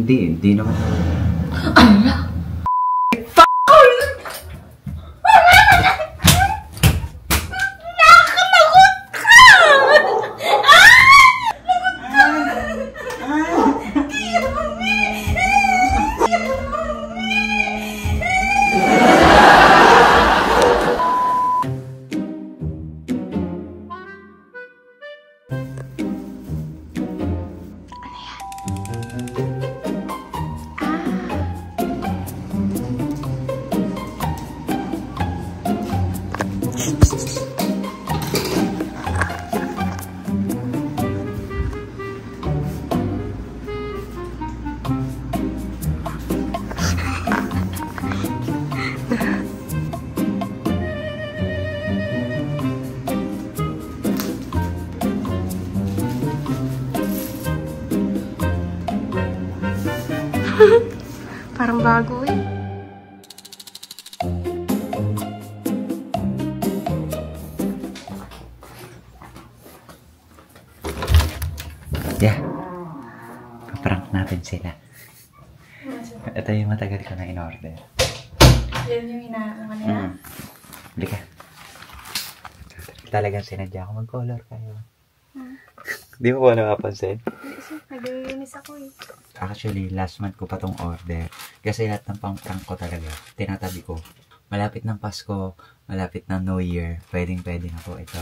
Hindi naman. Ala! Parang bago eh. Yeah. Paprank natin sila. Ito yung matagal ko na in-order. Yan yung inaano nila. Bili ka. Talagang sinadya ako mag-color kayo. Di mo ba nakapansin? Nag-iinis ako eh. Actually, last month ko pa tong order. Kasi lahat ng pang-prank ko talaga, tinatabi ko. Malapit ng Pasko, malapit ng New Year, pwedeng-pwede na po ito.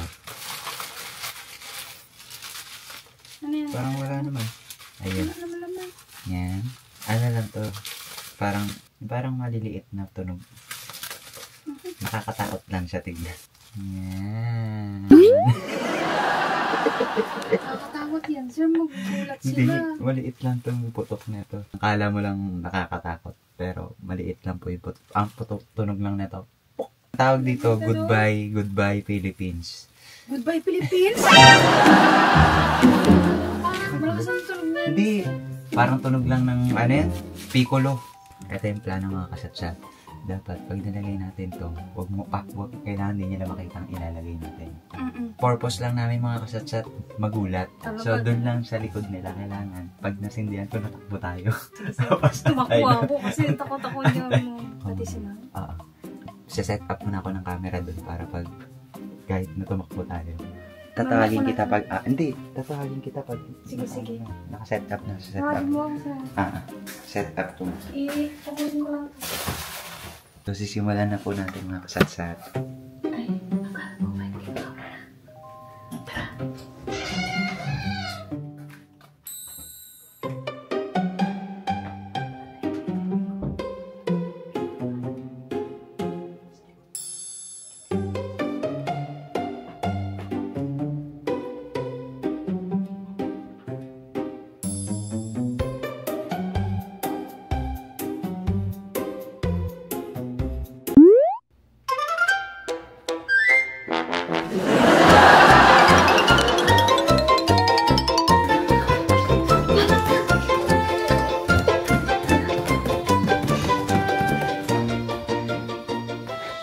Ano yan? Parang wala naman. Ayun. Ano naman? Yan. Ano lang to? Parang maliliit na tunog. Nakakatakot lang siya tignan. Yan. Nakakatakot yan. Sir, magugulat Hindi, sila. maliit lang itong putok na ito. Akala mo lang nakakatakot, pero maliit lang po yung putok. Ang putok, tunog lang na ito. Tawag dito, goodbye Philippines. Goodbye, Philippines! Malakas ang tunog na yan. Hindi, parang tunog lang ng, ano yan? Piccolo. Ito yung plano mga kasatsat. Dapat, pag nilagay natin to, kailangan din nila makita ang ilalagay natin. Purpose lang namin mga kasatsat, magulat. So, doon lang sa likod nila kailangan. Pag nasindihan ko, natakbo tayo. Tumakbo ako kasi takot ako niya mo. Pati sila. Oo. Set up muna ako ng camera doon para pag kahit na tumakbo tayo. Tatawagin kita pag, tatawagin kita pag, Sige. Nakaset up na, set up. Tawagin mo ako sa... Set up to. Tawagin mo lang. So, sisimulan na po natin mga kasatsat. Ay, akala mo ba yung camera? Tara.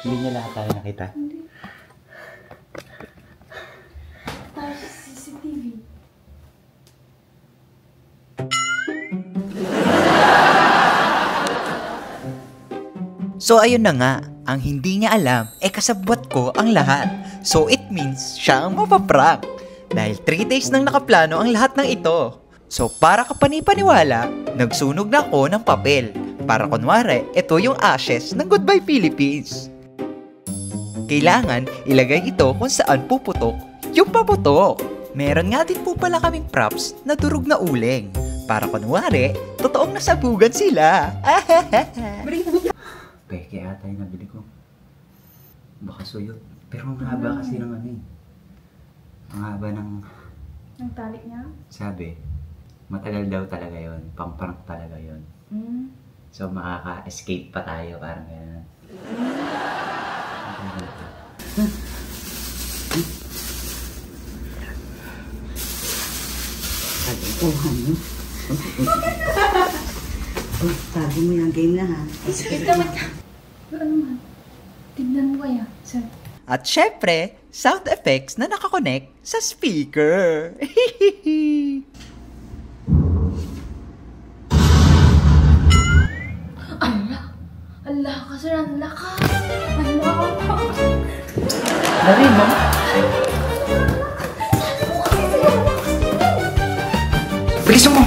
Hindi niya lahat tayo nakita. Hindi. Tayo sa CCTV. So ayun na nga, ang hindi niya alam kasabwat ko ang lahat. So it means siya ang mapaprank. Dahil 3 days nang nakaplano ang lahat ng ito. So para kapanipaniwala, nagsunog na ako ng papel. Para kunwari, ito yung ashes ng Goodbye Philippines. Kailangan ilagay ito kung saan puputok yung paputok. Meron nga din po pala kaming props na durog na uling. Para kunwari, totoong nasabugan sila. Peke ata yung nabili ko. Baka suyot. Pero ang haba kasi ng ano eh. Ang haba ng... Ang talik niya? Sabi, matagal daw talaga yon, pang-prank talaga yon. So makaka-escape pa tayo, parang gano'n. Kuhan mo. Tago mo yung game na ha. Wait naman ka. Ano man? Tingnan Tingnan mo kaya, sir. At syempre, sound effects na nakakonect sa speaker. Allah ka, sir. Allah ka. Allah ka. Dali mo. Bilisan mo!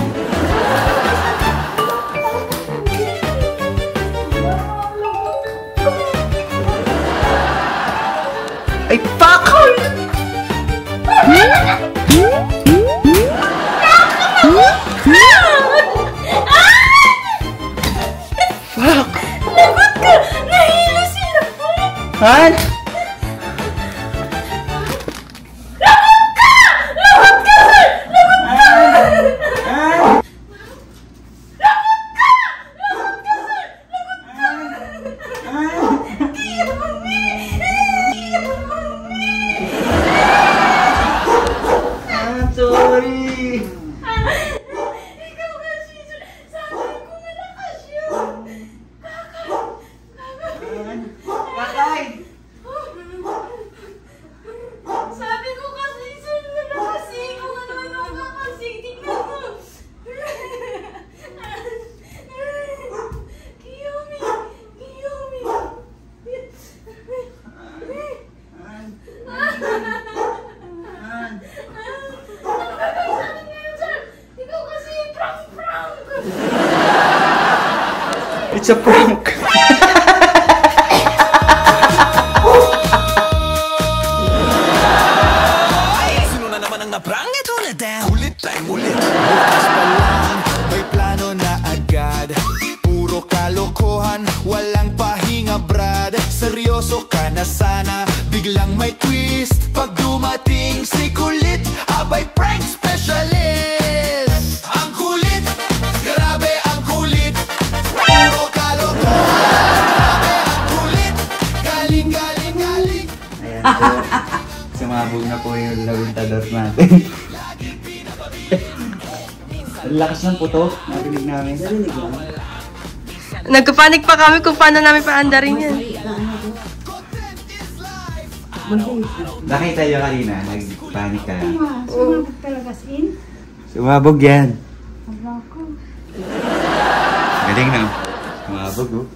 Ay, pakol! Fuck! Lagot ka! Nahilo sila po! Han? Sorry! Ikaw kasi, sir. Sabi ko malakas yun. Kakay! Sabi ko kasi, sir, malakas eh. Kung ano-ano ka kasi. Tingnan mo. Kiyomi. Kiyomi. Ikaw kasi prank-prank. It's a prank! Sino na naman ang naprang ito na dan? Ulit tayo ulit. Bukas pa lang, may plano na agad. Puro kalokohan, walang pahinga brad. Seryoso ka na sana, biglang may twist. Pag dumating si kulit, abay prank specialist. Ang kulit, grabe ang kulit. Puro kalokohan, grabe ang kulit. Galing, galing, galing. Ayan po. Sumabog na po yung lawintador natin. Ang lakas ng puto. Narinig namin. Narinig lang. Nagpapanik pa kami kung paano namin paandarin yan. Nakita nyo kanina, nag-panic ka. Sumabog talaga sin. Sumabog yan. Allah ko. Galing na. Sumabog oh.